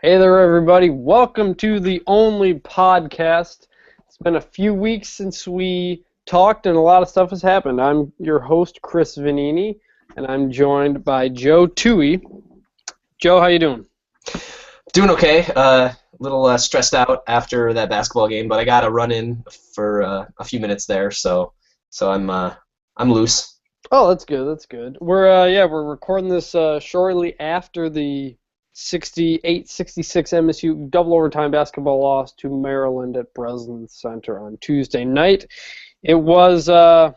Hey there, everybody. Welcome to the Only Podcast. It's been a few weeks since we talked, and a lot of stuff has happened. I'm your host, Chris Vanini, and I'm joined by Joe Toohey. Joe, how you doing? Doing okay. A little stressed out after that basketball game, but I got to run in for a few minutes there, so I'm loose. Oh, that's good. That's good. We're recording this shortly after the 68-66 MSU double overtime basketball loss to Maryland at Breslin Center on Tuesday night. It was a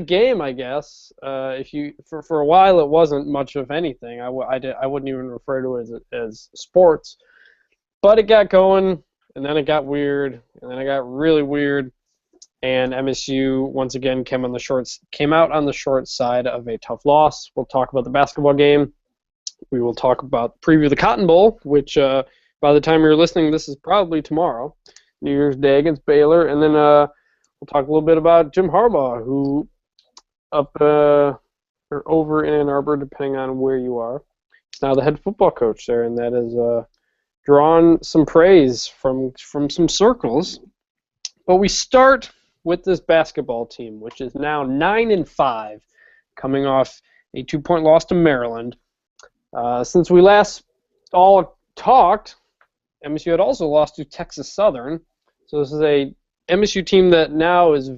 game, I guess. If you for a while, it wasn't much of anything. I wouldn't even refer to it as sports, but it got going, and then it got weird, and then it got really weird, and MSU once again came out on the short side of a tough loss. We'll talk about the basketball game. We will talk about preview the Cotton Bowl, which by the time you're listening, this is probably tomorrow, New Year's Day against Baylor, and then we'll talk a little bit about Jim Harbaugh, who or over in Ann Arbor, depending on where you are, is now the head football coach there, and that has drawn some praise from some circles. But we start with this basketball team, which is now 9-5, coming off a 2-point loss to Maryland. Since we last all talked, MSU had also lost to Texas Southern. So this is a MSU team that now is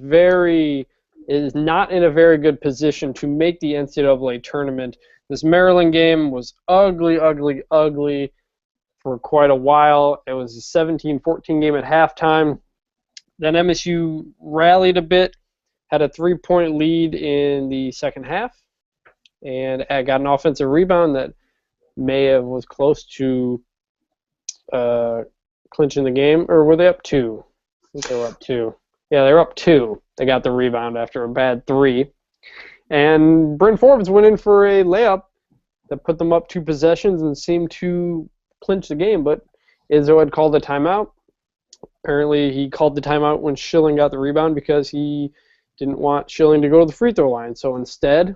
not in a very good position to make the NCAA tournament. This Maryland game was ugly, ugly, ugly for quite a while. It was a 17-14 game at halftime. Then MSU rallied a bit, had a 3-point lead in the second half, and got an offensive rebound that was close to clinching the game. Or were they up 2? I think they were up 2. Yeah, they were up 2. They got the rebound after a bad 3. And Bryn Forbes went in for a layup that put them up 2 possessions and seemed to clinch the game, but Izzo had called a timeout. Apparently, he called the timeout when Schilling got the rebound because he didn't want Schilling to go to the free throw line. So instead,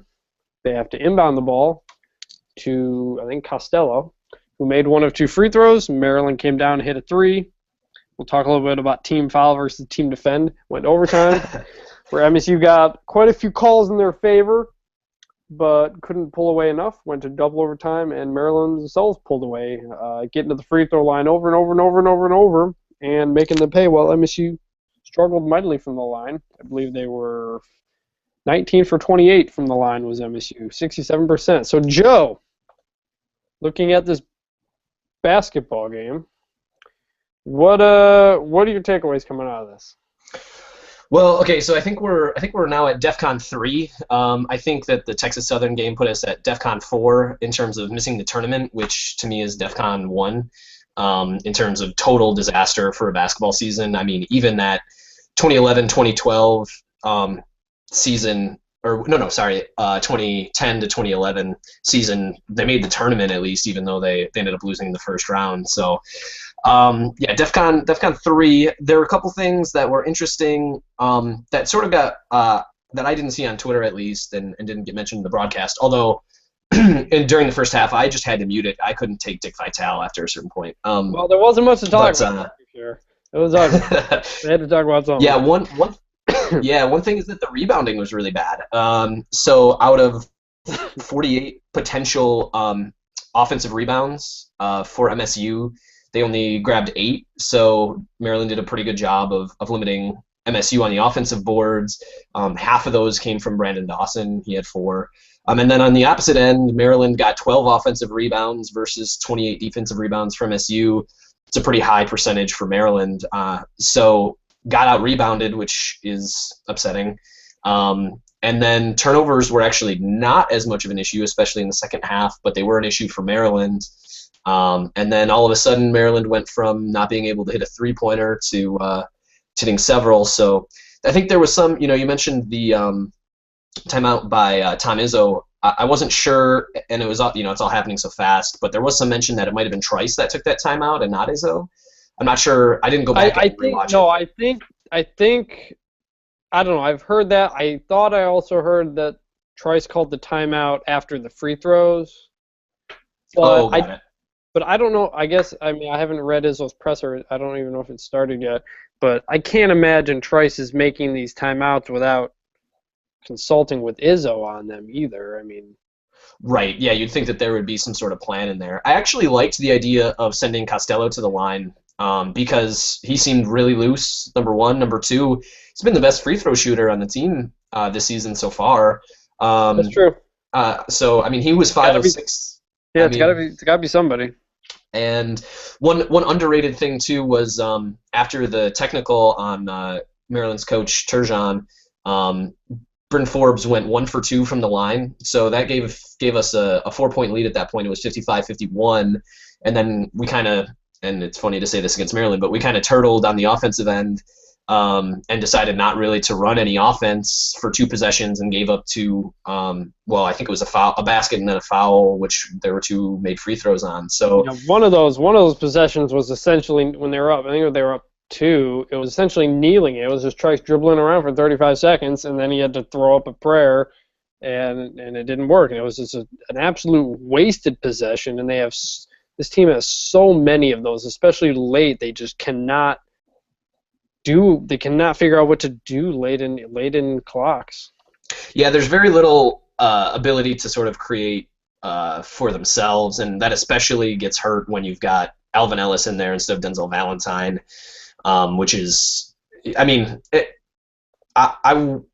they have to inbound the ball to, I think, Costello, who made one of 2 free throws. Maryland came down and hit a 3. We'll talk a little bit about team foul versus team defend. Went overtime, where MSU got quite a few calls in their favor, but couldn't pull away enough. Went to double overtime, and Maryland themselves pulled away, getting to the free throw line over and over and over and over and over, and making them pay while MSU struggled mightily from the line. I believe they were 19 for 28 from the line was MSU, 67%. So, Joe, looking at this basketball game, what are your takeaways coming out of this? Well, okay, so I think we're now at DEFCON 3. I think that the Texas Southern game put us at DEFCON 4 in terms of missing the tournament, which to me is DEFCON 1 in terms of total disaster for a basketball season. I mean, even that 2011-2012 season, or no, sorry, 2010 to 2011 season, they made the tournament at least, even though they ended up losing in the first round. So, yeah, DEFCON 3. There were a couple things that were interesting that sort of got that I didn't see on Twitter at least, and didn't get mentioned in the broadcast. Although, and during the first half, I just had to mute it. I couldn't take Dick Vitale after a certain point. Well, there wasn't much to talk about. Sure. It was ugly. They had to talk about something. Yeah, one thing is that the rebounding was really bad. So out of 48 potential offensive rebounds for MSU, they only grabbed 8. So Maryland did a pretty good job of limiting MSU on the offensive boards. Half of those came from Brandon Dawson. He had 4. And then on the opposite end, Maryland got 12 offensive rebounds versus 28 defensive rebounds from MSU. It's a pretty high percentage for Maryland. So got out rebounded, which is upsetting. And then turnovers were actually not as much of an issue, especially in the second half, but they were an issue for Maryland. And then all of a sudden, Maryland went from not being able to hit a three-pointer to hitting several. So I think there was some, you mentioned the timeout by Tom Izzo. I wasn't sure, and it was, it's all happening so fast, but there was some mention that it might have been Trice that took that timeout and not Izzo. I'm not sure. I didn't go back and rewatch it. I think, I don't know. I've heard that. I thought I also heard that Trice called the timeout after the free throws. But Got it. But I don't know. I guess I mean I haven't read Izzo's presser. I don't even know if it started yet. But I can't imagine Trice is making these timeouts without consulting with Izzo on them either. I mean, Right. Yeah, you'd think that there would be some sort of plan in there. I actually liked the idea of sending Costello to the line because he seemed really loose. Number one, number two, he's been the best free throw shooter on the team this season so far. that's Um, true. so I mean, he was Gotta be. 5'6". Yeah, I it's gotta mean, be. It's gotta be somebody. and one underrated thing too was after the technical on Maryland's coach Turgeon, um, Bryn Forbes went 1 for 2 from the line, so that gave us a 4 point lead at that point. It was 55-51, and then we kind of, and it's funny to say this against Maryland, but we kind of turtled on the offensive end and decided not really to run any offense for 2 possessions and gave up two. Well, I think it was a basket, and then a foul, which there were 2 made free throws on. So You know, one of those possessions was essentially when they were up. I think they were up 2. It was essentially kneeling. It was just Trice dribbling around for 35 seconds, and then he had to throw up a prayer, and it didn't work. And it was just an absolute wasted possession. And this team has so many of those, especially late. They just cannot They cannot figure out what to do late in clocks. yeah, there's very little ability to sort of create for themselves, and that especially gets hurt when you've got Alvin Ellis in there instead of Denzel Valentine, which is, I mean,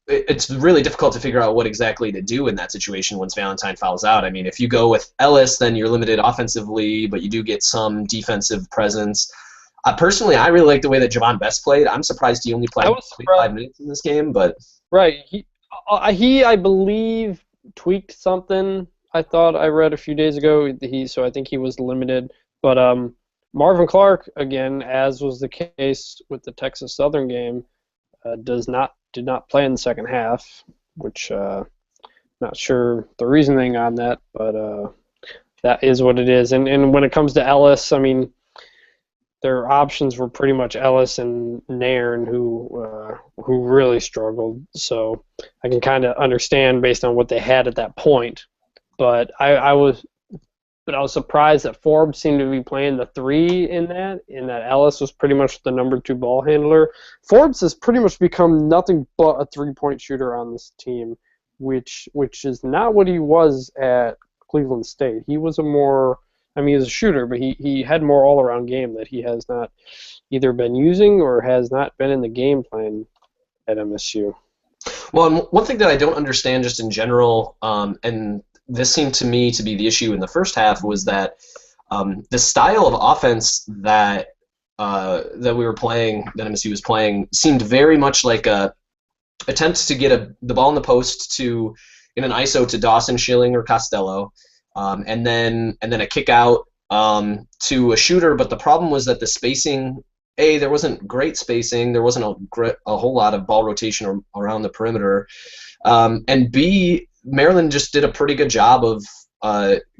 it's really difficult to figure out what exactly to do in that situation once Valentine fouls out. I mean, if you go with Ellis, then you're limited offensively, but you do get some defensive presence. Personally, I really like the way that Javon Best played. I'm surprised he only played 25 minutes in this game, but right, he I believe tweaked something. I thought I read a few days ago. So I think he was limited. But Marvin Clark, again, as was the case with the Texas Southern game, did not play in the second half, which not sure the reasoning on that, but that is what it is. And when it comes to Ellis, I mean, their options were pretty much Ellis and Nairn, who really struggled. So I can kind of understand based on what they had at that point. But I was surprised that Forbes seemed to be playing the 3 in that Ellis was pretty much the number 2 ball handler. Forbes has pretty much become nothing but a 3-point shooter on this team, which is not what he was at Cleveland State. He was he was a shooter, but he had more all-around game that he has not either been using or has not been in the game plan at MSU. well, and one thing that I don't understand just in general, and this seemed to me to be the issue in the first half, was that the style of offense that we were playing, that MSU was playing, seemed very much like a attempt to get the ball in the post in an ISO to Dawson, Schilling, or Costello, and then a kick out to a shooter. But the problem was that the spacing, there wasn't great spacing. There wasn't a whole lot of ball rotation around the perimeter, and B, Maryland just did a pretty good job of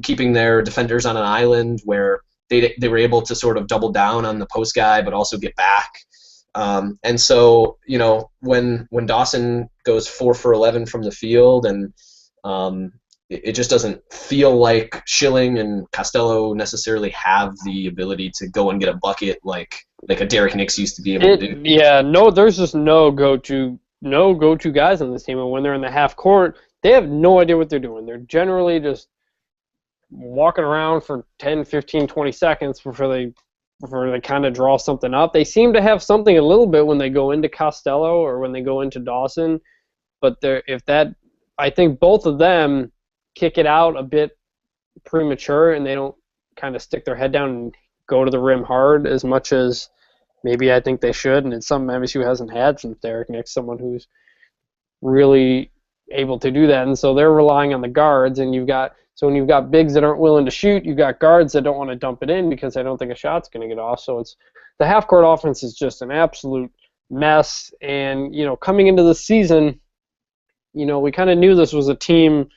keeping their defenders on an island where they were able to sort of double down on the post guy but also get back. And so, when Dawson goes 4 for 11 from the field, and it just doesn't feel like Schilling and Costello necessarily have the ability to go and get a bucket like a Derek Nix used to be able to do. Yeah, there's just no go-to guys on this team, and when they're in the half court, they have no idea what they're doing. They're generally just walking around for 10, 15, 20 seconds before they kind of draw something up. They seem to have something a little bit when they go into Costello or when they go into Dawson, but I think both of them kick it out a bit premature, and they don't kind of stick their head down and go to the rim hard as much as maybe I think they should, and it's something MSU hasn't had since Derek Nix, someone who's really able to do that. And so they're relying on the guards, and when you've got bigs that aren't willing to shoot, you've got guards that don't want to dump it in because they don't think a shot's going to get off. So it's the half-court offense is just an absolute mess. And coming into the season, we kind of knew this was a team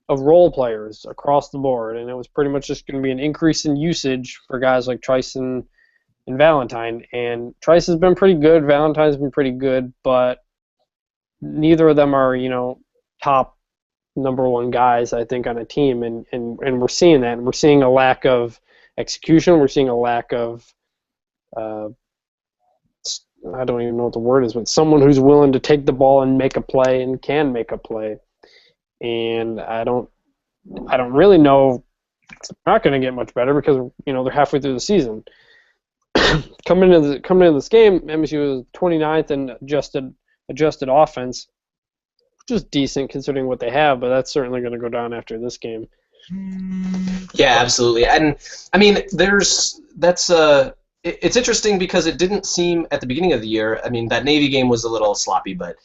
of role players across the board, and it was pretty much just going to be an increase in usage for guys like Trice and Valentine. And Trice has been pretty good, Valentine's been pretty good, but neither of them are top number 1 guys, I think, on a team, and we're seeing that, and we're seeing a lack of execution. We're seeing a lack of, I don't even know what the word is, but someone who's willing to take the ball and make a play and can make a play. And I don't really know. It's not going to get much better because they're halfway through the season. Coming into this game, MSU was 29th in adjusted offense, which is decent considering what they have, but that's certainly going to go down after this game. Yeah, absolutely. And I mean, it's interesting because it didn't seem at the beginning of the year. I mean, that Navy game was a little sloppy, but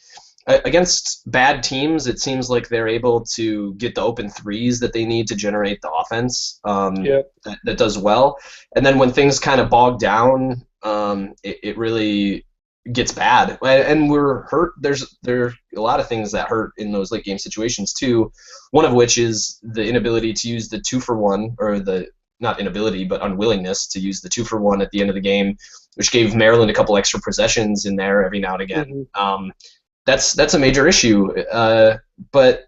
against bad teams, it seems like they're able to get the open threes that they need to generate the offense that does well. And then when things kind of bog down, it really gets bad. And we're hurt. There are a lot of things that hurt in those late game situations too. One of which is the inability to use the 2-for-1, or the not inability, but unwillingness to use the 2-for-1 at the end of the game, which gave Maryland a couple extra possessions in there every now and again. Mm-hmm. That's a major issue. But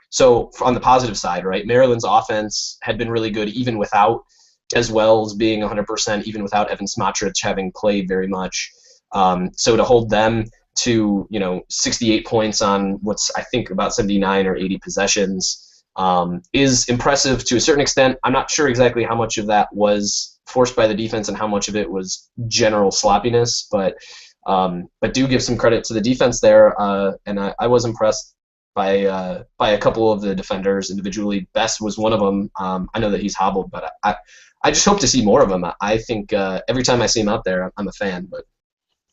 so on the positive side, right, Maryland's offense had been really good even without Des Wells being 100%, even without Evan Smotrich having played very much. So to hold them to 68 points on what's I think about 79 or 80 possessions is impressive to a certain extent. I'm not sure exactly how much of that was forced by the defense and how much of it was general sloppiness, but do give some credit to the defense there, and I was impressed by a couple of the defenders individually. Best was one of them. I know that he's hobbled, but I just hope to see more of him. I think every time I see him out there, I'm a fan. But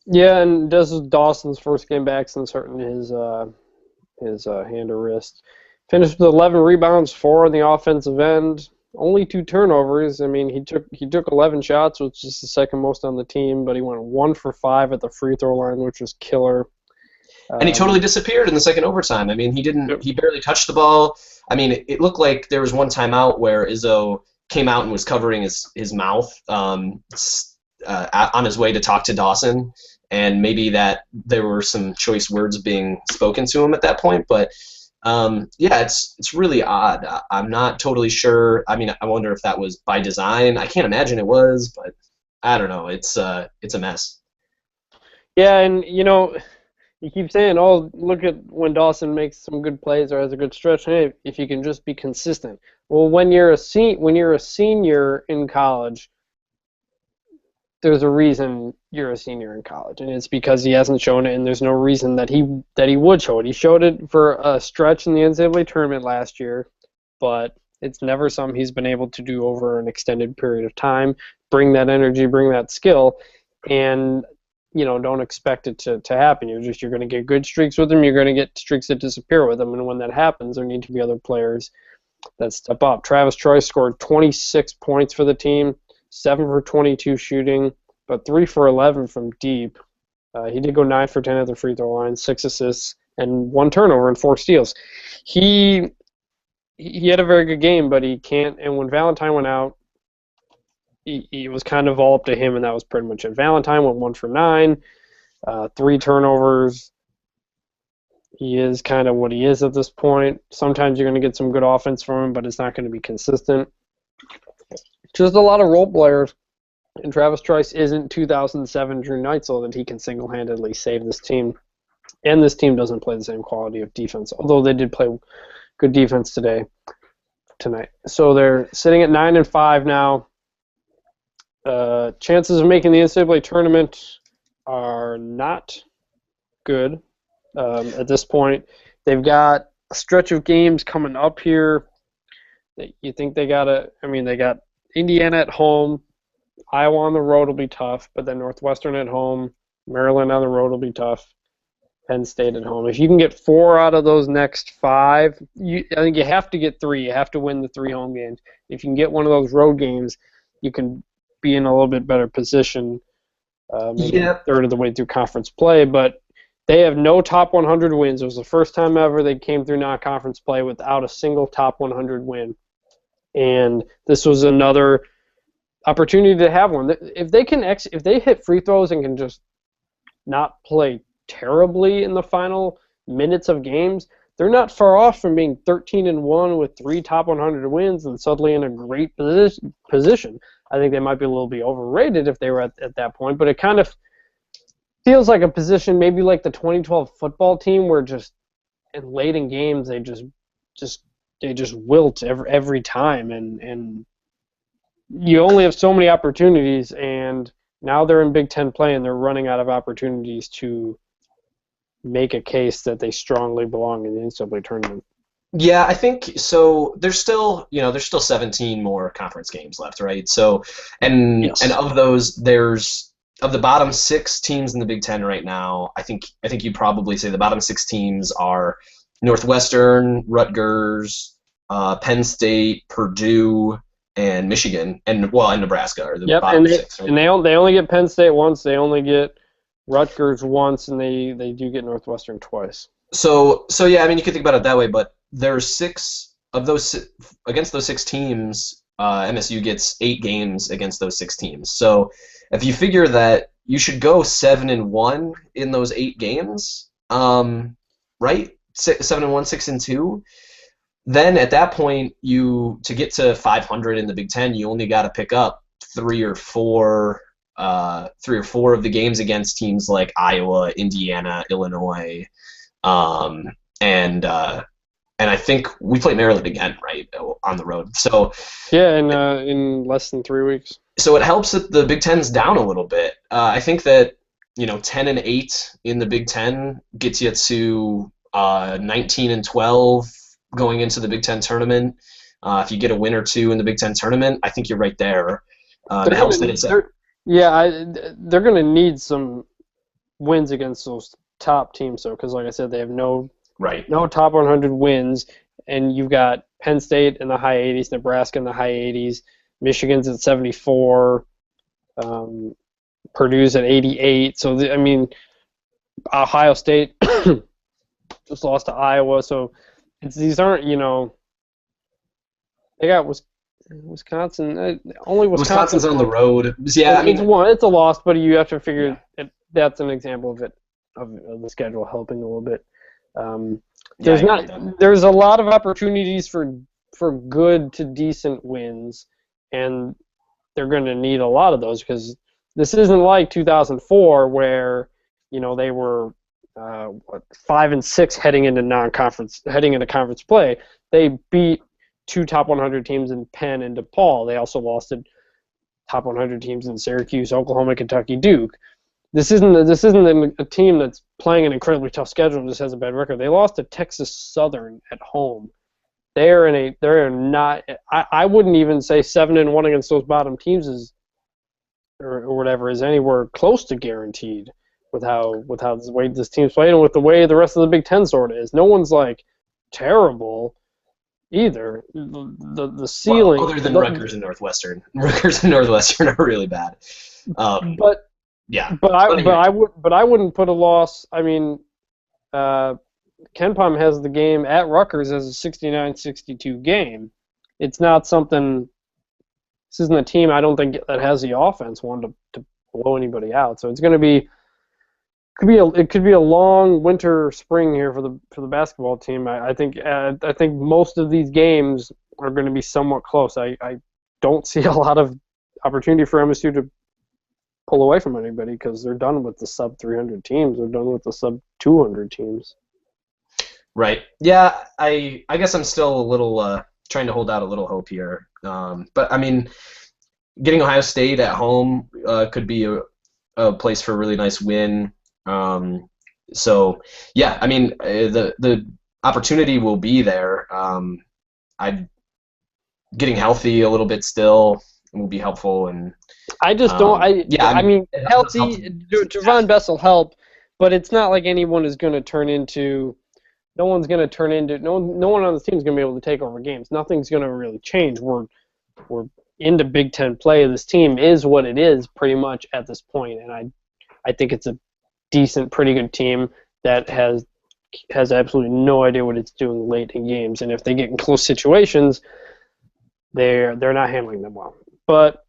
yeah, and this is Dawson's first game back since hurting his hand or wrist. Finished with 11 rebounds, 4 on the offensive end, only 2 turnovers. I mean, he took 11 shots, which is the second most on the team, but he went 1 for 5 at the free throw line, which was killer. And he totally disappeared in the second overtime. I mean, he barely touched the ball. I mean, it looked like there was one timeout where Izzo came out and was covering his mouth on his way to talk to Dawson, and maybe that there were some choice words being spoken to him at that point, but it's really odd. I'm not totally sure. I mean, I wonder if that was by design. I can't imagine it was, but I don't know. It's a mess. Yeah, and you keep saying, "Oh, look at when Dawson makes some good plays or has a good stretch." Hey, if you can just be consistent. Well, when you're a senior in college, there's a reason you're a senior in college, and it's because he hasn't shown it, and there's no reason that he would show it. He showed it for a stretch in the NCAA tournament last year, but it's never something he's been able to do over an extended period of time. Bring that energy, bring that skill, and don't expect it to happen. You're going to get good streaks with him. You're going to get streaks that disappear with him, and when that happens, there need to be other players that step up. Travis Troy scored 26 points for the team. 7 for 22 shooting, but 3 for 11 from deep. He did go 9 for 10 at the free throw line, 6 assists, and 1 turnover and 4 steals. He had a very good game, but he can't. And when Valentine went out, it was kind of all up to him, and that was pretty much it. Valentine went 1 for 9, 3 turnovers. He is kind of what he is at this point. Sometimes you're going to get some good offense from him, but it's not going to be consistent. Just a lot of role players, and Travis Trice isn't 2007 Drew Neitzel that he can single-handedly save this team. And this team doesn't play the same quality of defense, although they did play good defense tonight. So they're sitting at 9-5 now. Chances of making the NCAA tournament are not good at this point. They've got a stretch of games coming up here that you think they got Indiana at home, Iowa on the road will be tough, but then Northwestern at home, Maryland on the road will be tough, Penn State at home. If you can get 4 out of those next 5, I think you have to get 3. You have to win the 3 home games. If you can get one of those road games, you can be in a little bit better position, maybe a third of the way through conference play, but they have no top 100 wins. It was the first time ever they came through non-conference play without a single top 100 win. And this was another opportunity to have one. If they hit free throws and can just not play terribly in the final minutes of games, they're not far off from being 13-1 with 3 top 100 wins and suddenly in a great position. I think they might be a little bit overrated if they were at that point, but it kind of feels like a position maybe like the 2012 football team where just late in games they just wilt every time, and you only have so many opportunities, and now they're in Big Ten play and they're running out of opportunities to make a case that they strongly belong in the NCAA tournament. Yeah, I think so. There's still 17 more conference games left, right? So, and of those, of the bottom 6 teams in the Big Ten right now, I think you'd probably say the bottom 6 teams are Northwestern, Rutgers, Penn State, Purdue, and Michigan, and Nebraska are the bottom 6. Right? And they only get Penn State once. They only get Rutgers once, and they do get Northwestern twice. So yeah, I mean, you could think about it that way, but there's 6 of those against those 6 teams. MSU gets 8 games against those 6 teams. So if you figure that you should go 7-1 in those 8 games, right? 7-1, 6-2. Then at that point, to get to 500 in the Big Ten, you only got to pick up 3 or 4 of the games against teams like Iowa, Indiana, Illinois, and I think we play Maryland again, right, on the road. So yeah, in less than 3 weeks. So it helps that the Big Ten's down a little bit. I think that 10-8 in the Big Ten gets you to 19-12 going into the Big Ten tournament. If you get a win or 2 in the Big Ten tournament, I think you're right there. It helps that it's they're going to need some wins against those top teams, though, because like I said, they have no top 100 wins, and you've got Penn State in the high 80s, Nebraska in the high 80s, Michigan's at 74, Purdue's at 88. So Ohio State just lost to Iowa, so these aren't they got Wisconsin. Only Wisconsin's on the road. Yeah, it's a loss, but you have to figure that's an example of it of the schedule helping a little bit. There's a lot of opportunities for good to decent wins, and they're going to need a lot of those because this isn't like 2004 where they were 5-6 heading into conference play. They beat 2 top 100 teams in Penn and DePaul. They also lost to top 100 teams in Syracuse, Oklahoma, Kentucky, Duke. This isn't a team that's playing an incredibly tough schedule and just has a bad record. They lost to Texas Southern at home. They're not. I wouldn't even say 7-1 against those bottom teams or whatever is anywhere close to guaranteed with the way this team's playing and with the way the rest of the Big Ten sort of is. No one's terrible either. The ceiling. Other than Rutgers and Northwestern. Rutgers and Northwestern are really bad. But I wouldn't put a loss. KenPom has the game at Rutgers as a 69-62 game. It's not something. This isn't a team I don't think that has the offense to blow anybody out. So it's going to be. It could be a long winter spring here for the basketball team. I think most of these games are going to be somewhat close. I don't see a lot of opportunity for MSU to pull away from anybody because they're done with the sub 300 teams. They're done with the sub 200 teams. Right. Yeah. I guess I'm still a little trying to hold out a little hope here. But getting Ohio State at home could be a place for a really nice win. So yeah, the opportunity will be there. I'm getting healthy a little bit still will be helpful, and I just don't. Healthy. Javon Bess will help, but it's not like anyone is going to turn into. No one's going to turn into. No one on this team is going to be able to take over games. Nothing's going to really change. We're into Big Ten play. This team is what it is pretty much at this point, and I think it's a decent, pretty good team that has absolutely no idea what it's doing late in games, and if they get in close situations, they're not handling them well. But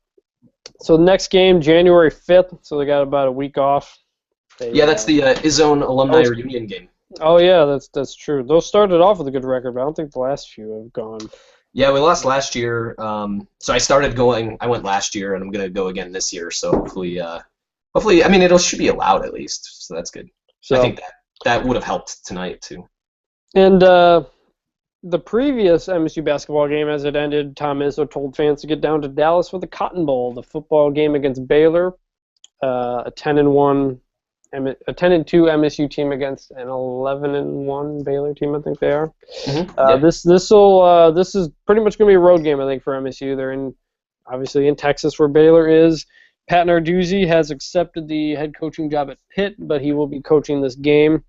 so the next game, January 5th, so they got about a week off. That's the Izzone alumni reunion game. Oh yeah, that's true. Those started off with a good record, but I don't think the last few have gone. Yeah, we lost last year. So I started going. I went last year, and I'm gonna go again this year. So hopefully, I mean, it should be allowed at least. So that's good. I So think that would have helped tonight too. and the previous MSU basketball game, as it ended, Tom Izzo told fans to get down to Dallas for the Cotton Bowl, the football game against Baylor, a 10-1, a 10-2 MSU team against an 11-1 Baylor team. I think they are. Yeah. This is pretty much going to be a road game, I think, for MSU. They're obviously in Texas, where Baylor is. Pat Narduzzi has accepted the head coaching job at Pitt, but he will be coaching this game.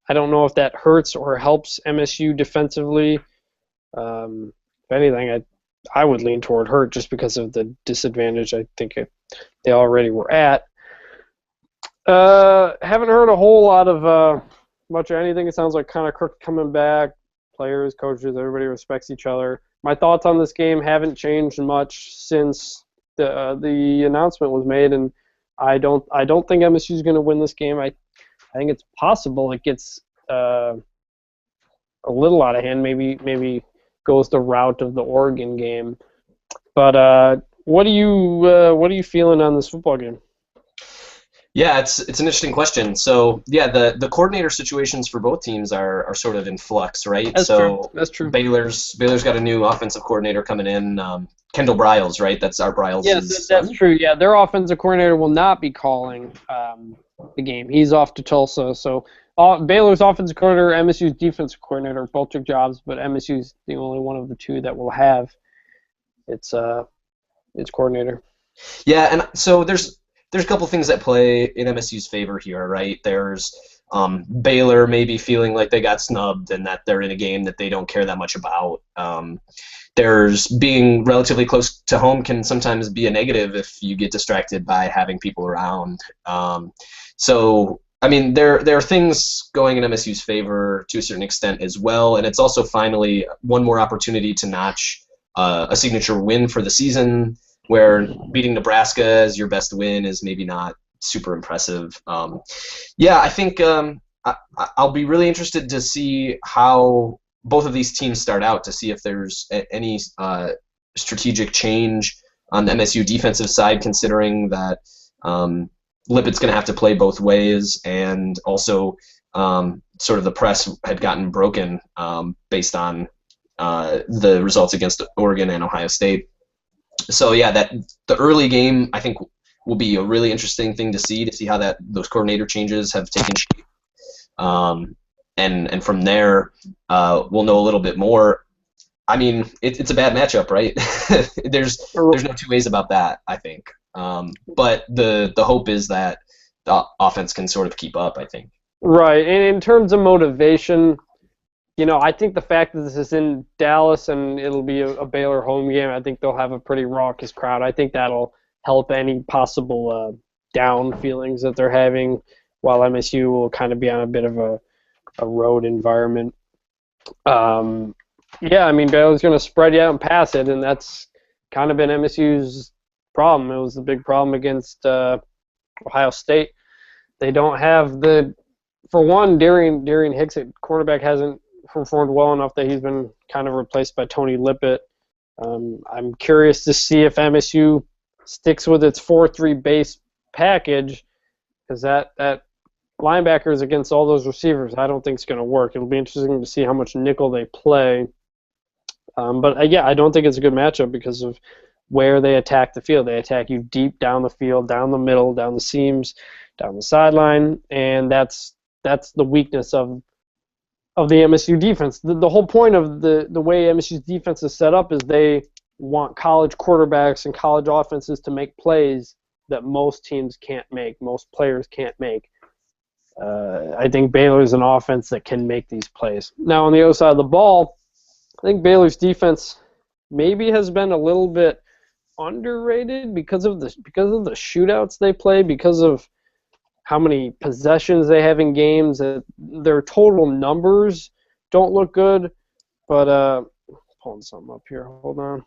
I don't know if that hurts or helps MSU defensively. If anything, I would lean toward hurt just because of the disadvantage I think they already were at. Haven't heard a whole lot of much of anything. It sounds like Connor Crook coming back. Players, coaches, everybody respects each other. My thoughts on this game haven't changed much since the announcement was made, and I don't think MSU is going to win this game. I think it's possible it gets a little out of hand. Maybe goes the route of the Oregon game. But what are you feeling on this football game? Yeah, it's an interesting question. So yeah, the coordinator situations for both teams are sort of in flux, right? That's true. That's true. Baylor's got a new offensive coordinator coming in, Kendall Briles, right? That's our Briles' Yes, son. that's true. Yeah, their offensive coordinator will not be calling the game. He's off to Tulsa. So Baylor's offensive coordinator, MSU's defensive coordinator both took jobs, but MSU's the only one of the two that will have its coordinator. Yeah, and so there's a couple things that play in MSU's favor here, right? There's Baylor maybe feeling like they got snubbed and that they're in a game that they don't care that much about. There's being relatively close to home can sometimes be a negative if you get distracted by having people around. So, I mean, there are things going in MSU's favor to a certain extent as well, and it's also finally one more opportunity to notch a signature win for the season, where beating Nebraska as your best win is maybe not super impressive. Yeah, I think I'll be really interested to see how both of these teams start out, to see if there's any strategic change on the MSU defensive side, considering that Lippett's going to have to play both ways, and also sort of the press had gotten broken based on the results against Oregon and Ohio State. So yeah, the early game I think will be a really interesting thing to see how those coordinator changes have taken shape, and from there we'll know a little bit more. I mean, it's a bad matchup, right? There's no two ways about that, I think. But the hope is that the offense can sort of keep up, I think. Right, and in terms of motivation, I think the fact that this is in Dallas and it'll be a Baylor home game, I think they'll have a pretty raucous crowd. I think that'll help any possible down feelings that they're having, while MSU will kind of be on a bit of a road environment. Yeah, I mean, Baylor's going to spread you out and pass it, and that's kind of been MSU's problem. It was the big problem against Ohio State. They don't have for one, Darian Hicks at quarterback hasn't performed well enough that he's been kind of replaced by Tony Lippett. I'm curious to see if MSU sticks with its 4-3 base package, because that linebackers against all those receivers, I don't think it's going to work. It'll be interesting to see how much nickel they play. But yeah, I don't think it's a good matchup because of where they attack the field. They attack you deep down the field, down the middle, down the seams, down the sideline, and that's the weakness of the MSU defense. The whole point of the way MSU's defense is set up is they want college quarterbacks and college offenses to make plays that most teams can't make, most players can't make. I think Baylor's an offense that can make these plays. Now, on the other side of the ball, I think Baylor's defense maybe has been a little bit underrated because of the shootouts they play, because of how many possessions they have in games. Their total numbers don't look good, but pulling something up here. Hold on.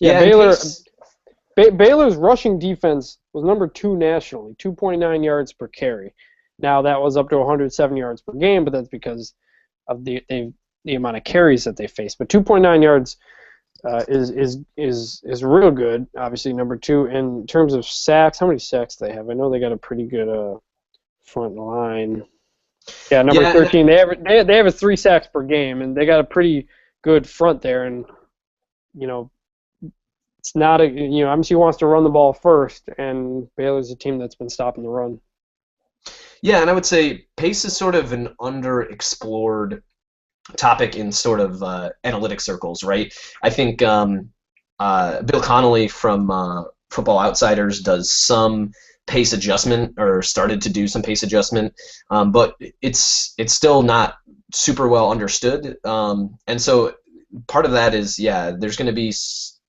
Yeah, Baylor's rushing defense was number 2 nationally, 2.9 yards per carry. Now that was up to 107 yards per game, but that's because of the amount of carries that they faced. But 2.9 yards is real good. Obviously, number 2 in terms of sacks. How many sacks they have? I know they got a pretty good front line. Yeah, number 13. They average 3 sacks per game, and they got a pretty good front there. And it's not MSU wants to run the ball first, and Baylor's a team that's been stopping the run. Yeah, and I would say pace is sort of an underexplored topic in sort of analytic circles, right? I think Bill Connolly from Football Outsiders does some pace adjustment, or started to do some pace adjustment, but it's still not super well understood, and so part of that is there's going to be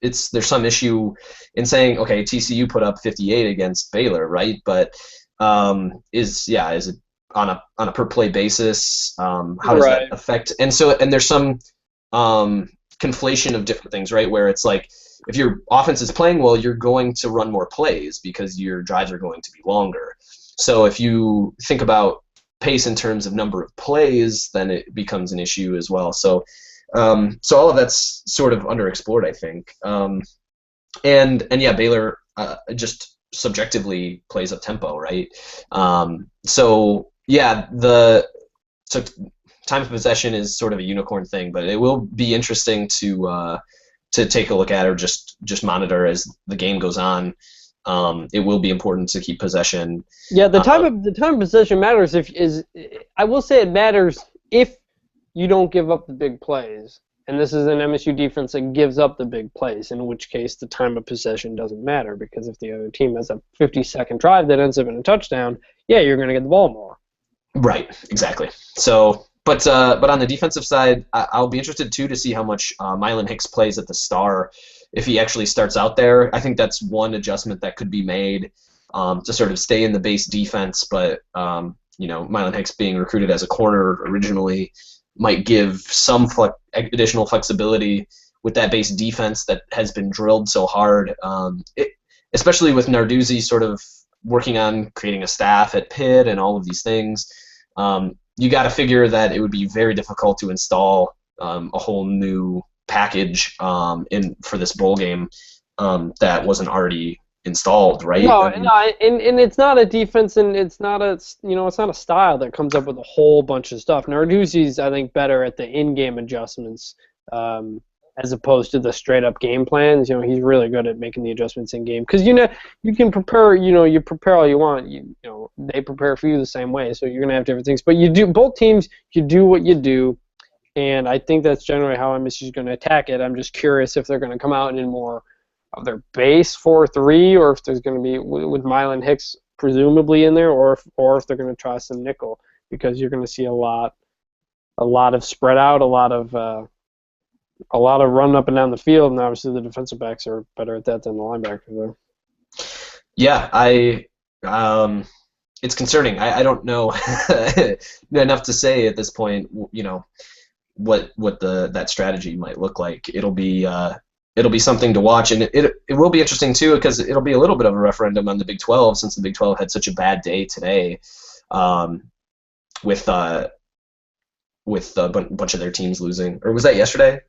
there's some issue in saying, okay, TCU put up 58 against Baylor, right? But is it on a per play basis? How does that affect? And there's some conflation of different things, right? Where it's like, if your offense is playing well, you're going to run more plays because your drives are going to be longer. So if you think about pace in terms of number of plays, then it becomes an issue as well. So all of that's sort of underexplored, I think. And Baylor just subjectively plays up tempo, right? So time of possession is sort of a unicorn thing, but it will be interesting to take a look at, or just monitor as the game goes on. It will be important to keep possession. Yeah, the time of possession matters. I will say it matters if you don't give up the big plays, and this is an MSU defense that gives up the big plays, in which case the time of possession doesn't matter, because if the other team has a 50-second drive that ends up in a touchdown, you're going to get the ball more. Right, exactly. So, but on the defensive side, I'll be interested too to see how much Mylan Hicks plays at the star, if he actually starts out there. I think that's one adjustment that could be made to sort of stay in the base defense, but Mylan Hicks being recruited as a corner originally might give some additional flexibility with that base defense that has been drilled so hard, especially with Narduzzi sort of working on creating a staff at Pitt and all of these things. You got to figure that it would be very difficult to install a whole new package for this bowl game that wasn't already installed, right? No, and it's not a defense, and it's not a style that comes up with a whole bunch of stuff. Narduzzi's, I think, better at the in-game adjustments as opposed to the straight-up game plans. He's really good at making the adjustments in game, because you can prepare. You prepare all you want. They prepare for you the same way, so you're gonna have different things. But both teams, you do what you do, and I think that's generally how MSU is going to attack it. I'm just curious if they're going to come out in more of their base 4-3, or if there's going to be with Mylan Hicks presumably in there, or if they're going to try some nickel, because you're going to see a lot of spread out, a lot of run up and down the field, and obviously the defensive backs are better at that than the linebackers are. Yeah, it's concerning. I don't know enough to say at this point, what that strategy might look like. It'll be something to watch, and it will be interesting too, because it'll be a little bit of a referendum on the Big 12, since the Big 12 had such a bad day today, with a bunch of their teams losing. Or was that yesterday?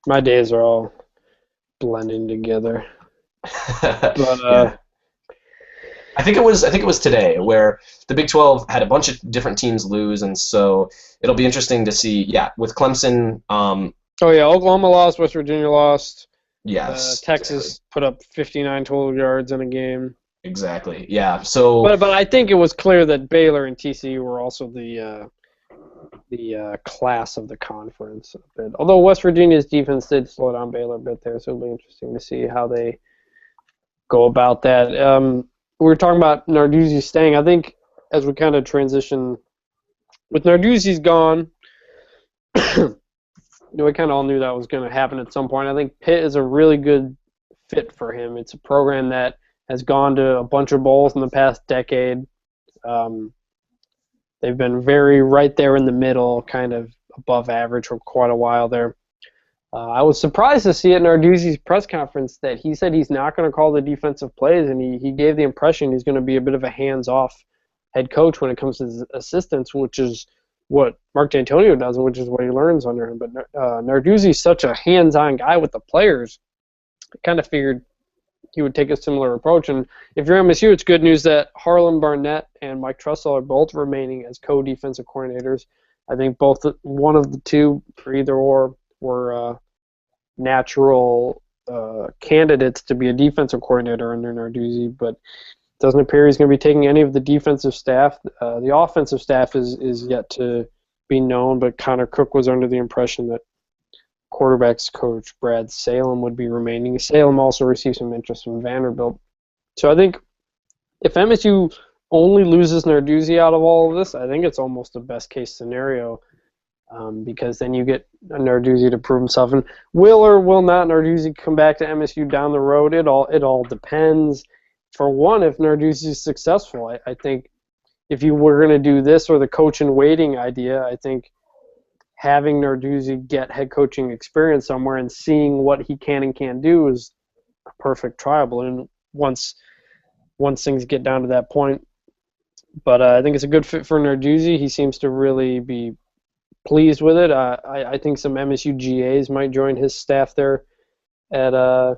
My days are all blending together. But I think it was today, where the Big 12 had a bunch of different teams lose, and so it'll be interesting to see. With Clemson. Oklahoma lost, West Virginia lost. Yes. Texas put up 59 total yards in a game. Exactly. Yeah. So. But I think it was clear that Baylor and TCU were also the class of the conference a bit. Although West Virginia's defense did slow down Baylor a bit there, so it'll be interesting to see how they go about that. We were talking about Narduzzi staying. I think as we kind of transition, with Narduzzi's gone, we kind of all knew that was going to happen at some point. I think Pitt is a really good fit for him. It's a program that has gone to a bunch of bowls in the past decade. They've been very right there in the middle, kind of above average for quite a while there. I was surprised to see at Narduzzi's press conference that he said he's not going to call the defensive plays, and he gave the impression he's going to be a bit of a hands-off head coach when it comes to his assistants, which is what Mark D'Antonio does, and which is what he learns under him. But Narduzzi's such a hands-on guy with the players. I kind of figured he would take a similar approach. And if you're MSU, it's good news that Harlan Barnett and Mike Trussell are both remaining as co-defensive coordinators. I think one of the two, or either or, were natural candidates to be a defensive coordinator under Narduzzi, but it doesn't appear he's going to be taking any of the defensive staff. The offensive staff is yet to be known, but Connor Cook was under the impression that quarterbacks coach Brad Salem would be remaining. Salem also received some interest from Vanderbilt. So I think if MSU only loses Narduzzi out of all of this, I think it's almost the best case scenario, because then you get Narduzzi to prove himself. And will or will not Narduzzi come back to MSU down the road? It all depends. For one, if Narduzzi is successful, I think if you were going to do this or the coach in waiting idea, I think having Narduzzi get head coaching experience somewhere and seeing what he can and can't do is a perfect trial. And once things get down to that point, but I think it's a good fit for Narduzzi. He seems to really be pleased with it. I think some MSU GAs might join his staff there at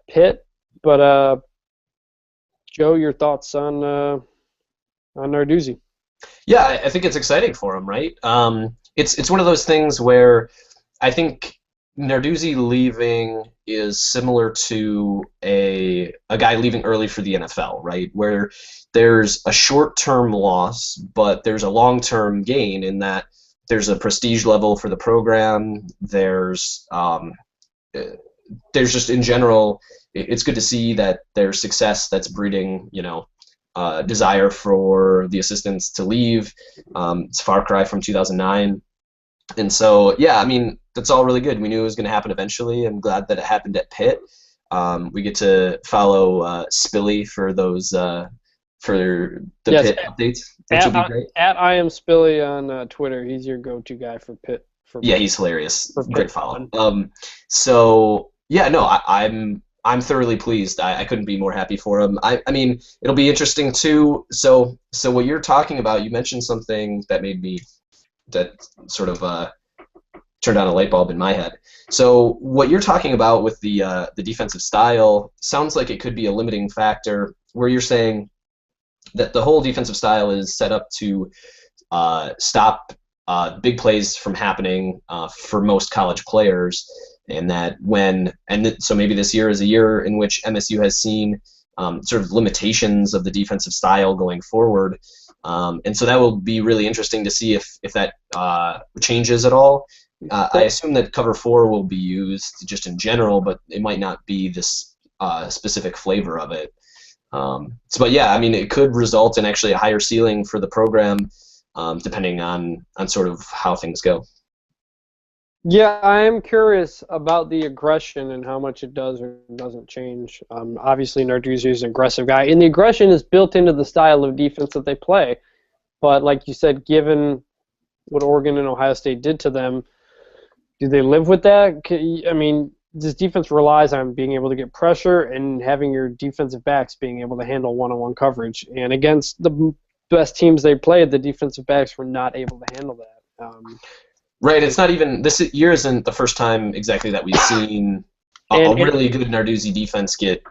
Pitt. But Joe, your thoughts on Narduzzi? Yeah, I think it's exciting for him, right? It's one of those things where I think Narduzzi leaving is similar to a guy leaving early for the NFL, right? Where there's a short-term loss, but there's a long-term gain in that there's a prestige level for the program. There's just in general, it's good to see that there's success that's breeding, desire for the assistants to leave. It's a far cry from 2009. And so, yeah, I mean, that's all really good. We knew it was going to happen eventually. I'm glad that it happened at Pitt. We get to follow Spilly for those for the Pitt updates, which will be great. At I am Spilly on Twitter. He's your go-to guy for Pitt. Yeah, he's hilarious. Great follow. So yeah, no, I'm thoroughly pleased. I couldn't be more happy for him. I mean, it'll be interesting too. So what you're talking about, you mentioned something that sort of turned on a light bulb in my head. So what you're talking about with the defensive style sounds like it could be a limiting factor, where you're saying that the whole defensive style is set up to stop big plays from happening for most college players, and that so maybe this year is a year in which MSU has seen sort of limitations of the defensive style going forward. And so that will be really interesting to see if that changes at all. I assume that cover 4 will be used just in general, but it might not be this specific flavor of it. But yeah, I mean, it could result in actually a higher ceiling for the program, depending on sort of how things go. Yeah, I am curious about the aggression and how much it does or doesn't change. Obviously, Narduzzi is an aggressive guy, and the aggression is built into the style of defense that they play. But like you said, given what Oregon and Ohio State did to them, do they live with that? I mean, this defense relies on being able to get pressure and having your defensive backs being able to handle one-on-one coverage. And against the best teams they played, the defensive backs were not able to handle that. Right, it's not even this year isn't the first time exactly that we've seen a really good Narduzzi defense get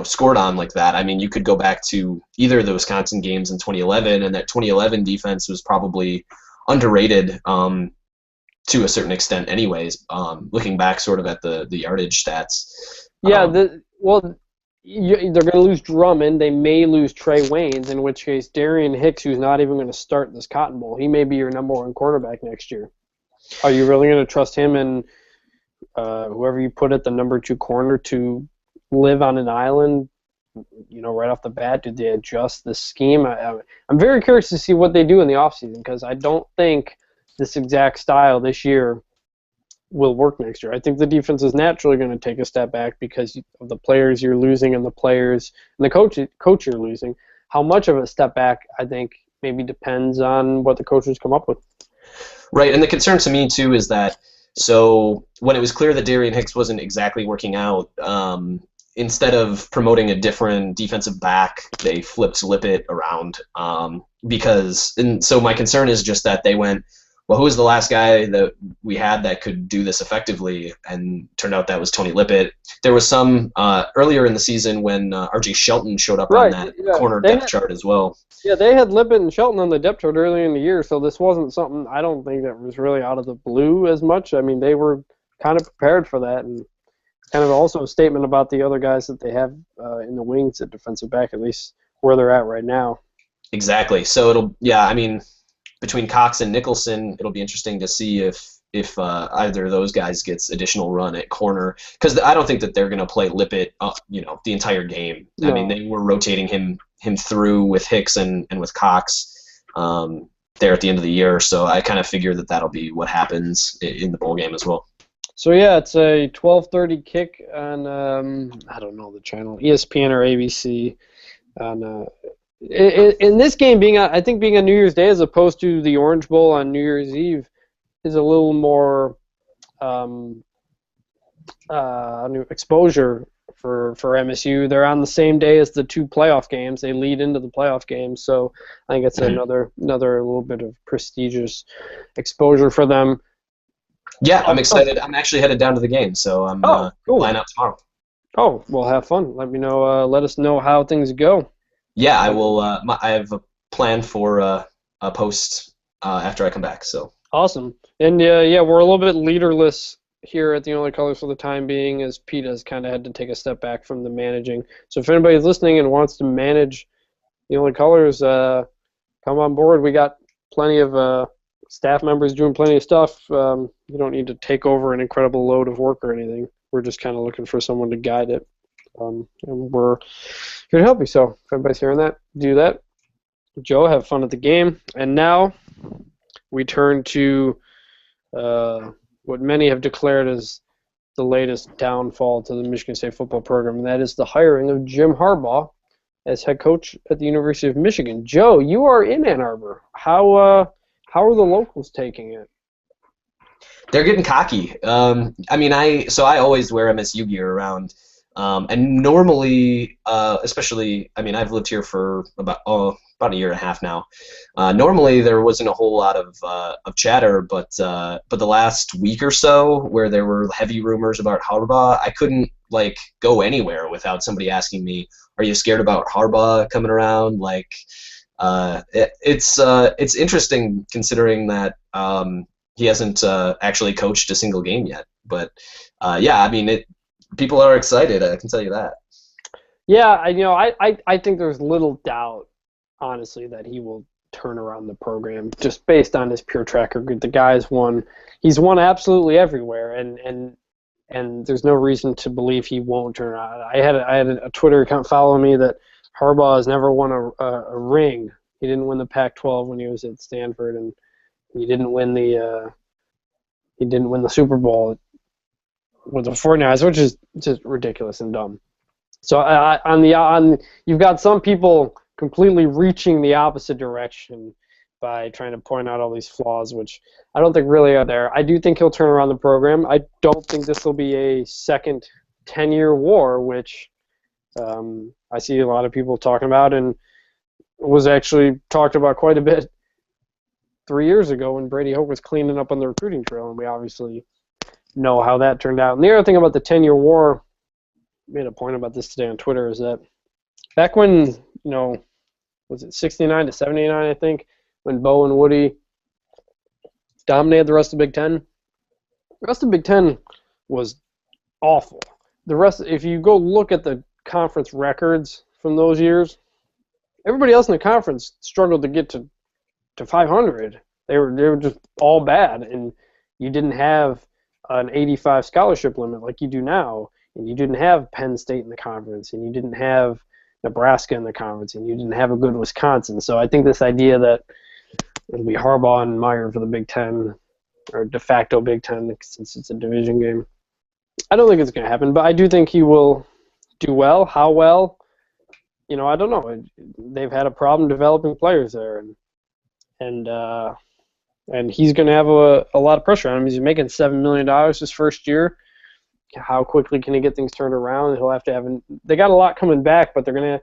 scored on like that. I mean, you could go back to either of the Wisconsin games in 2011, and that 2011 defense was probably underrated to a certain extent, anyways. Looking back, sort of at the yardage stats. Yeah, they're going to lose Drummond. They may lose Trey Waynes, in which case Darian Hicks, who's not even going to start this Cotton Bowl, he may be your number 1 quarterback next year. Are you really going to trust him and whoever you put at the number 2 corner to live on an island, right off the bat? Did they adjust the scheme? I'm very curious to see what they do in the offseason, because I don't think this exact style this year will work next year. I think the defense is naturally going to take a step back because of the players you're losing and the players and the coach you're losing. How much of a step back, I think, maybe depends on what the coaches come up with. Right, and the concern to me too is that so when it was clear that Darian Hicks wasn't exactly working out, instead of promoting a different defensive back, they flipped Lippett around. So my concern is just that they went, well, who was the last guy that we had that could do this effectively? And turned out that was Tony Lippett. There was some earlier in the season when R.J. Shelton showed up on that corner depth chart as well. Yeah, they had Lippett and Shelton on the depth chart earlier in the year, so this wasn't something I don't think that was really out of the blue as much. I mean, they were kind of prepared for that, and kind of also a statement about the other guys that they have in the wings at defensive back, at least where they're at right now. Exactly. So between Cox and Nicholson, it'll be interesting to see if either of those guys gets additional run at corner, because I don't think that they're going to play Lippett, the entire game. No. I mean, they were rotating him through with Hicks and with Cox there at the end of the year, so I kind of figure that that'll be what happens in the bowl game as well. So yeah, it's a 12:30 kick on I don't know the channel, ESPN or ABC. In this game being on New Year's Day as opposed to the Orange Bowl on New Year's Eve is a little more exposure for MSU. They're on the same day as the two playoff games. They lead into the playoff games, so I think it's another little bit of prestigious exposure for them. Yeah, I'm excited. I'm actually headed down to the game, so I'm cool. flying out tomorrow. Oh, well, have fun. Let me know. Let us know how things go. Yeah, I will. I have a plan for a post after I come back. So awesome. And we're a little bit leaderless here at the Only Colors for the time being, as Pete has kind of had to take a step back from the managing. So if anybody's listening and wants to manage the Only Colors, come on board. We got plenty of staff members doing plenty of stuff. You don't need to take over an incredible load of work or anything. We're just kind of looking for someone to guide it. And we're here to help you. So if anybody's hearing that, do that. Joe, have fun at the game. And now we turn to what many have declared as the latest downfall to the Michigan State football program, and that is the hiring of Jim Harbaugh as head coach at the University of Michigan. Joe, you are in Ann Arbor. How are the locals taking it? They're getting cocky. I always wear MSU gear around. And normally, especially, I've lived here for about a year and a half now. Normally, there wasn't a whole lot of chatter, but the last week or so, where there were heavy rumors about Harbaugh, I couldn't go anywhere without somebody asking me, "Are you scared about Harbaugh coming around?" It's interesting considering that he hasn't actually coached a single game yet. But people are excited, I can tell you that. Yeah, I think there's little doubt, honestly, that he will turn around the program just based on his pure track record. The guy's he's won absolutely everywhere, and there's no reason to believe he won't turn around. I had a Twitter account following me that Harbaugh has never won a ring. He didn't win the Pac-12 when he was at Stanford, and he didn't win the Super Bowl with the 49ers, which is just ridiculous and dumb. So you've got some people completely reaching the opposite direction by trying to point out all these flaws, which I don't think really are there. I do think he'll turn around the program. I don't think this will be a second 10-year war, which I see a lot of people talking about and was actually talked about quite a bit 3 years ago when Brady Hoke was cleaning up on the recruiting trail, and we obviously know how that turned out. And the other thing about the 10-year war, I made a point about this today on Twitter, is that back when, was it 69 to 79, I think, when Bo and Woody dominated the rest of the Big Ten, the rest of the Big Ten was awful. The rest, if you go look at the conference records from those years, everybody else in the conference struggled to get to 500. They were just all bad, and you didn't have an 85 scholarship limit like you do now, and you didn't have Penn State in the conference, and you didn't have Nebraska in the conference, and you didn't have a good Wisconsin. So I think this idea that it'll be Harbaugh and Meyer for the Big Ten, or de facto Big Ten, since it's a division game, I don't think it's going to happen, but I do think he will do well. How well? I don't know. They've had a problem developing players there, and and he's going to have a lot of pressure on him. He's making $7 million his first year. How quickly can he get things turned around? He'll have to have. They got a lot coming back, but they're gonna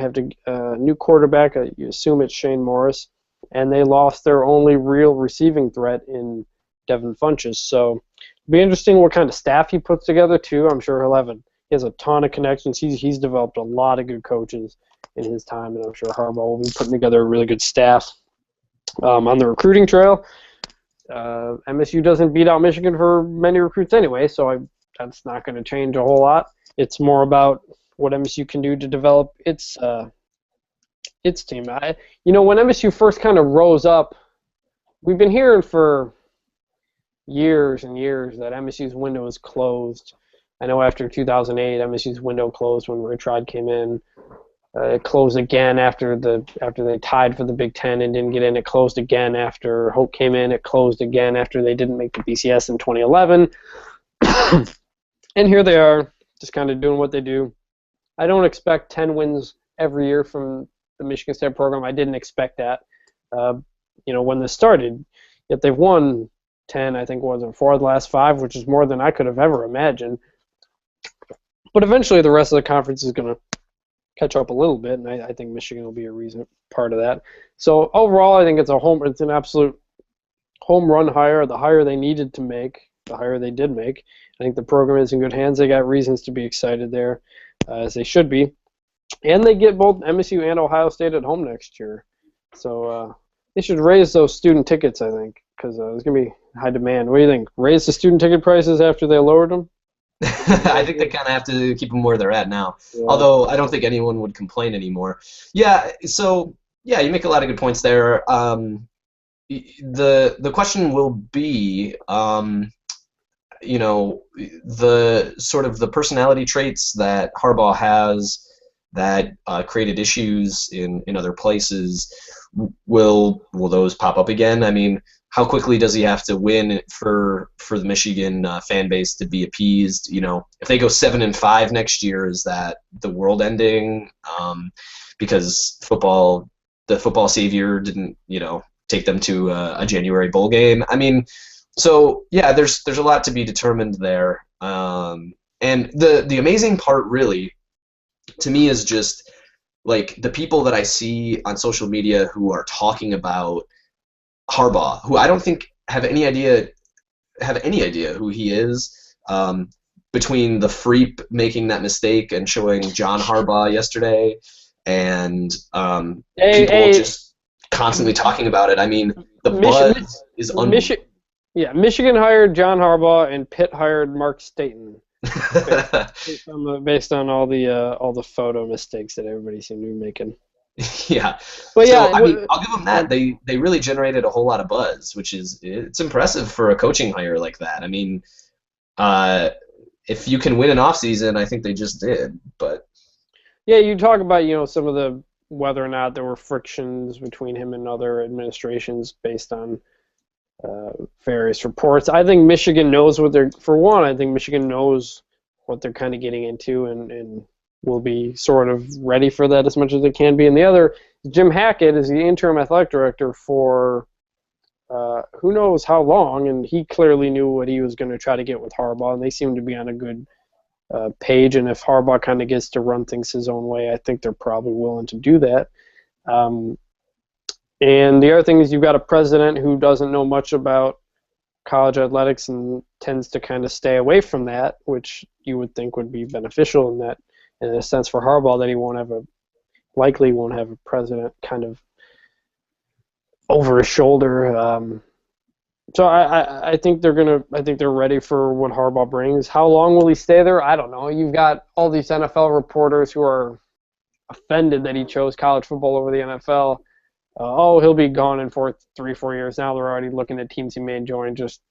have to new quarterback. You assume it's Shane Morris, and they lost their only real receiving threat in Devin Funchess. So it'll be interesting what kind of staff he puts together too. I'm sure he has a ton of connections. He's developed a lot of good coaches in his time, and I'm sure Harbaugh will be putting together a really good staff. On the recruiting trail, MSU doesn't beat out Michigan for many recruits anyway, so that's not going to change a whole lot. It's more about what MSU can do to develop its team. When MSU first kind of rose up, we've been hearing for years and years that MSU's window is closed. I know after 2008, MSU's window closed when Rich Rod came in. It closed again after they tied for the Big Ten and didn't get in. It closed again after Hope came in. It closed again after they didn't make the BCS in 2011. And here they are, just kind of doing what they do. I don't expect 10 wins every year from the Michigan State program. I didn't expect that, when this started. Yet they've won 10, I think, was it 4 of the last 5, which is more than I could have ever imagined. But eventually the rest of the conference is going to catch up a little bit, and I think Michigan will be a part of that. So overall, I think it's an absolute home run hire, the hire they needed to make, the hire they did make. I think the program is in good hands. They got reasons to be excited there, as they should be. And they get both MSU and Ohio State at home next year. So they should raise those student tickets, I think, because there's going to be high demand. What do you think? Raise the student ticket prices after they lowered them? I think they kind of have to keep them where they're at now. Yeah. Although I don't think anyone would complain anymore. Yeah, so, yeah, you make a lot of good points there. The question will be, the sort of the personality traits that Harbaugh has that created issues in other places, will those pop up again? I mean, how quickly does he have to win for the Michigan fan base to be appeased? If they go 7-5 next year, is that the world ending? Because the football savior didn't, take them to a January bowl game. I mean, so yeah, there's a lot to be determined there. And the amazing part, really, to me, is just like the people that I see on social media who are talking about Harbaugh, who I don't think have any idea who he is. Between the Freep making that mistake and showing John Harbaugh yesterday, and people just constantly talking about it. I mean, the buzz is unbelievable. Michigan hired John Harbaugh and Pitt hired Mark Staten. based on all the photo mistakes that everybody seemed to be making. Yeah, but so, I mean, I'll give them that. They really generated a whole lot of buzz, it's impressive for a coaching hire like that. I mean, if you can win an off season, I think they just did. But yeah, you talk about some of the whether or not there were frictions between him and other administrations based on various reports. I think Michigan knows I think Michigan knows what they're kind of getting into and will be sort of ready for that as much as they can be. And the other, Jim Hackett is the interim athletic director for who knows how long, and he clearly knew what he was going to try to get with Harbaugh, and they seem to be on a good page. And if Harbaugh kind of gets to run things his own way, I think they're probably willing to do that. And the other thing is you've got a president who doesn't know much about college athletics and tends to kind of stay away from that, which you would think would be beneficial in a sense for Harbaugh, that he likely won't have a president kind of over his shoulder. So I think they're ready for what Harbaugh brings. How long will he stay there? I don't know. You've got all these NFL reporters who are offended that he chose college football over the NFL. He'll be gone in 3-4 years. Now they're already looking at teams he may join. Just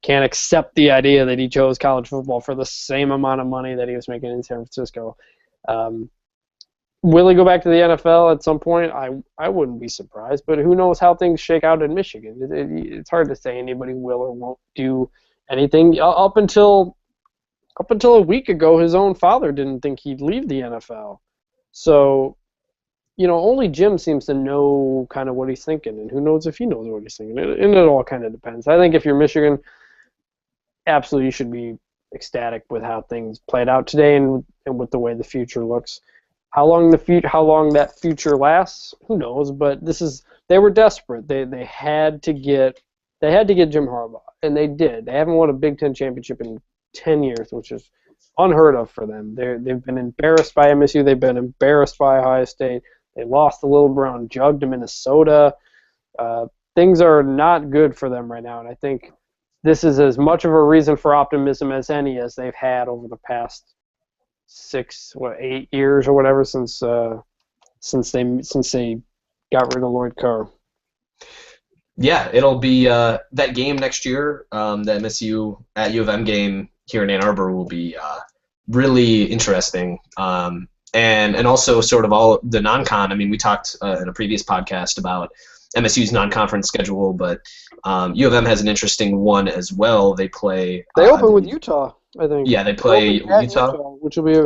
can't accept the idea that he chose college football for the same amount of money that he was making in San Francisco. Will he go back to the NFL at some point? I wouldn't be surprised, but who knows how things shake out in Michigan. It's hard to say anybody will or won't do anything. Up until a week ago, his own father didn't think he'd leave the NFL. So only Jim seems to know kind of what he's thinking, and who knows if he knows what he's thinking. And it all kind of depends. I think if you're Michigan, absolutely you should be ecstatic with how things played out today and with the way the future looks. How long that future lasts, who knows? But they were desperate. They had to get Jim Harbaugh, and they did. They haven't won a Big Ten championship in 10 years, which is unheard of for them. They've been embarrassed by MSU. They've been embarrassed by Ohio State. They lost the Little Brown Jug to Minnesota. Things are not good for them right now, and I think this is as much of a reason for optimism as any as they've had over the past 8 years or whatever since they got rid of Lloyd Carr. Yeah, it'll be that game next year. The MSU at U of M game here in Ann Arbor will be really interesting. And also sort of all the non-con. I mean, we talked in a previous podcast about MSU's non-conference schedule, but U of M has an interesting one as well. They play. They open with Utah, I think. Yeah, they play Utah, which will be,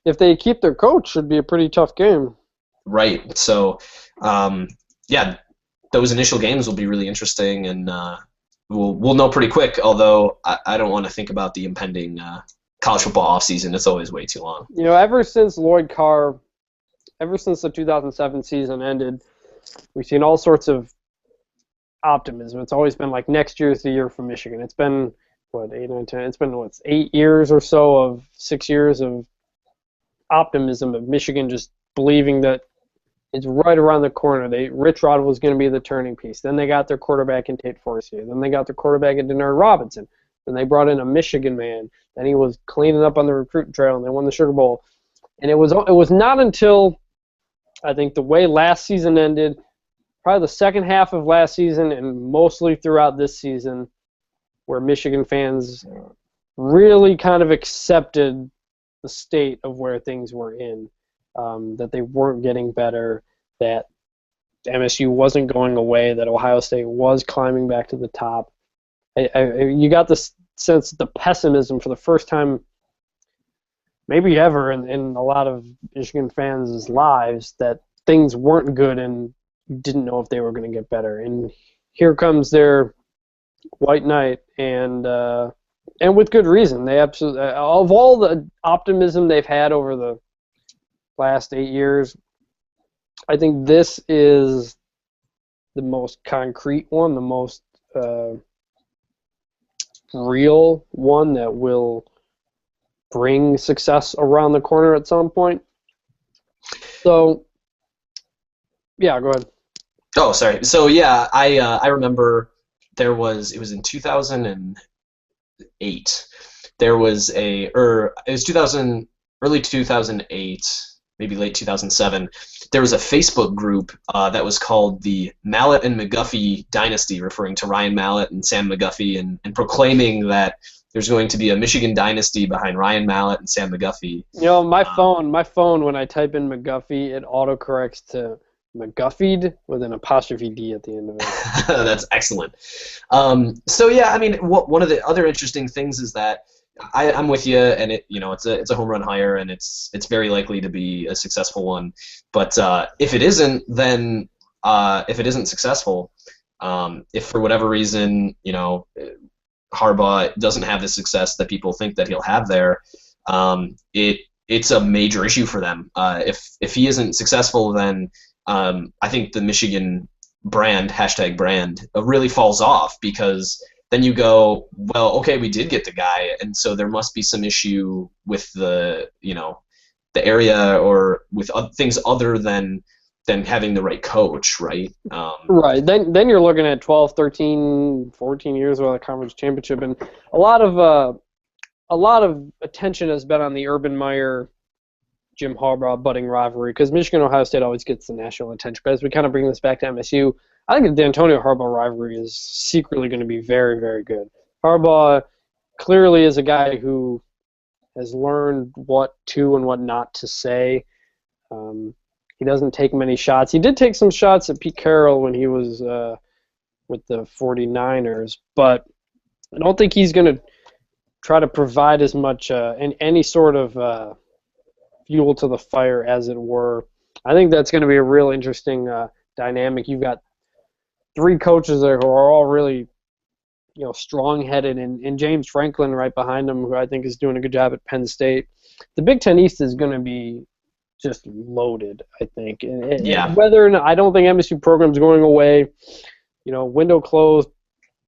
if they keep their coach, should be a pretty tough game. Right. So, yeah, those initial games will be really interesting, and we'll know pretty quick. Although I don't want to think about the impending college football offseason. It's always way too long. Ever since the 2007 season ended, we've seen all sorts of optimism. It's always been like next year's the year for Michigan. It's been 8, 9, 10. It's been 8 years or so of 6 years of optimism of Michigan just believing that it's right around the corner. Rich Rod was going to be the turning piece. Then they got their quarterback in Tate Forcier. Then they got their quarterback in Denard Robinson. Then they brought in a Michigan man. Then he was cleaning up on the recruiting trail, and they won the Sugar Bowl. And it was not until I think the way last season ended, probably the second half of last season and mostly throughout this season, where Michigan fans really kind of accepted the state of where things were in, that they weren't getting better, that MSU wasn't going away, that Ohio State was climbing back to the top. You got this sense, the pessimism for the first time maybe ever in a lot of Michigan fans' lives, that things weren't good and didn't know if they were going to get better. And here comes their white knight, and with good reason. They absolutely, of all the optimism they've had over the last 8 years, I think this is the most concrete one, the most real one that will bring success around the corner at some point. So, yeah, go ahead. Oh, sorry. So yeah, I remember it was in 2008. There was it was early 2008, maybe late 2007. There was a Facebook group that was called the Mallett and McGuffey Dynasty, referring to Ryan Mallett and Sam McGuffey, and proclaiming that there's going to be a Michigan dynasty behind Ryan Mallett and Sam McGuffey. My phone, when I type in McGuffey, it autocorrects to McGuffied with an apostrophe D at the end of it. That's excellent. So yeah, I mean, one of the other interesting things is that I'm with you, and it's a home run hire, and it's very likely to be a successful one. But if it isn't, then if it isn't successful, if for whatever reason Harbaugh doesn't have the success that people think that he'll have there, it's a major issue for them. If he isn't successful, then I think the Michigan brand really falls off, because then you go, well, okay, we did get the guy, and so there must be some issue with the area or with things other than having the right coach, right? Right. Then you're looking at 12, 13, 14 years without a conference championship, and a lot of attention has been on the Urban Meyer Jim Harbaugh budding rivalry, because Michigan Ohio State always gets the national attention. But as we kind of bring this back to MSU, I think the D'Antonio Harbaugh rivalry is secretly going to be very, very good. Harbaugh clearly is a guy who has learned what to and what not to say. He doesn't take many shots. He did take some shots at Pete Carroll when he was with the 49ers, but I don't think he's going to try to provide as much any sort of fuel to the fire, as it were, I think that's going to be a real interesting dynamic. You've got three coaches there who are all really, strong-headed, and James Franklin right behind him, who I think is doing a good job at Penn State. The Big Ten East is going to be just loaded, I think. And whether or not, I don't think MSU program's going away. Window closed,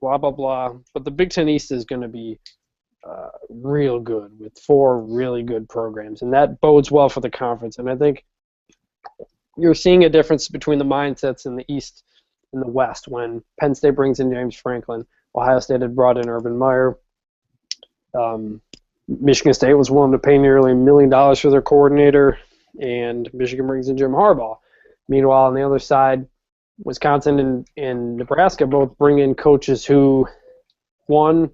blah, blah, blah. But the Big Ten East is going to be real good with four really good programs, and that bodes well for the conference. And I think you're seeing a difference between the mindsets in the East and the West when Penn State brings in James Franklin. Ohio State had brought in Urban Meyer. Michigan State was willing to pay nearly $1 million for their coordinator, and Michigan brings in Jim Harbaugh. Meanwhile, on the other side, Wisconsin and Nebraska both bring in coaches who, one,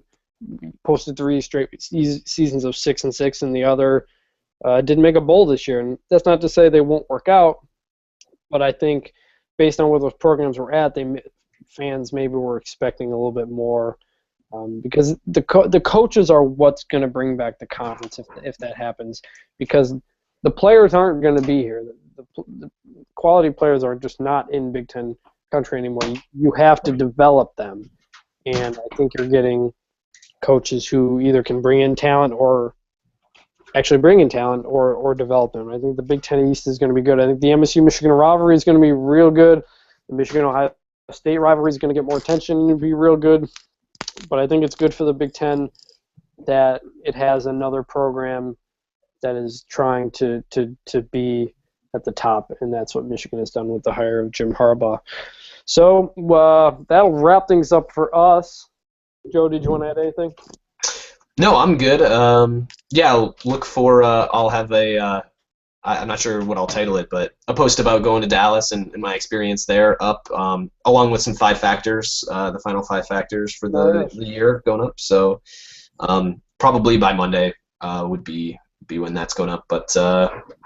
posted 3 straight seasons of 6-6, and the other didn't make a bowl this year. And that's not to say they won't work out, but I think based on where those programs were at, fans maybe were expecting a little bit more, because the coaches are what's going to bring back the conference if that happens, because the players aren't going to be here. The quality players are just not in Big Ten country anymore. You have to develop them, and I think you're getting coaches who either can bring in talent or actually bring in talent or develop them. I think the Big Ten East is going to be good. I think the MSU-Michigan rivalry is going to be real good. The Michigan-Ohio State rivalry is going to get more attention and be real good. But I think it's good for the Big Ten that it has another program that is trying to be at the top, and that's what Michigan has done with the hire of Jim Harbaugh. So that'll wrap things up for us. Joe, did you want to add anything? No, I'm good. Look for I'll have I'm not sure what I'll title it, but a post about going to Dallas and my experience there up, along with some 5 factors, the final 5 factors for the year going up. So probably by Monday would be when that's going up. But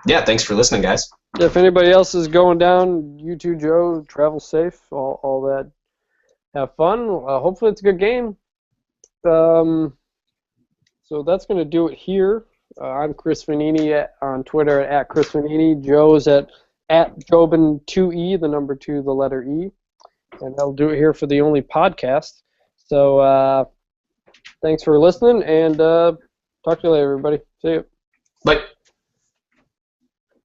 thanks for listening, guys. If anybody else is going down, you too, Joe, travel safe, all that. Have fun. Hopefully it's a good game. So that's going to do it here. I'm Chris Vanini on Twitter at Chris Vanini. Joe's at Jobin2E, the number 2, the letter E. And that'll do it here for the only podcast. So thanks for listening, and talk to you later, everybody. See you. Bye.